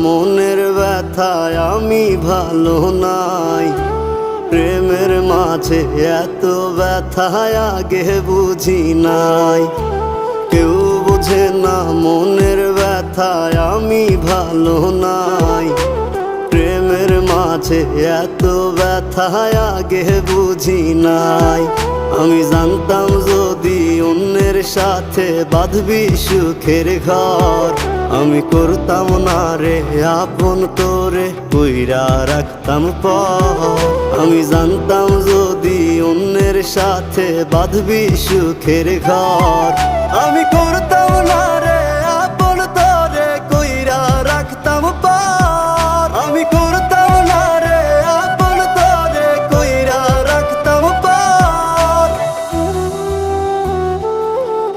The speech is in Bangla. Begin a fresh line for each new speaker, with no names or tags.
মনের ব্যথায় আমি ভালো নাই। প্রেমের মাঝে এত ব্যথায় আগে বুঝি নাই। কেউ বোঝে না মনের ব্যথায় আমি ভালো নাই। প্রেমের মাঝে এত ব্যথায় আগে বুঝি নাই। আমি জানতাম যদি অন্যের সাথে বাঁধবি সুখের ঘর, আমি করতাম না রে আপন করে কইরা রাখতাম পর। আমি জানতাম যদি অন্যের সাথে বাঁধবি সুখের ঘর,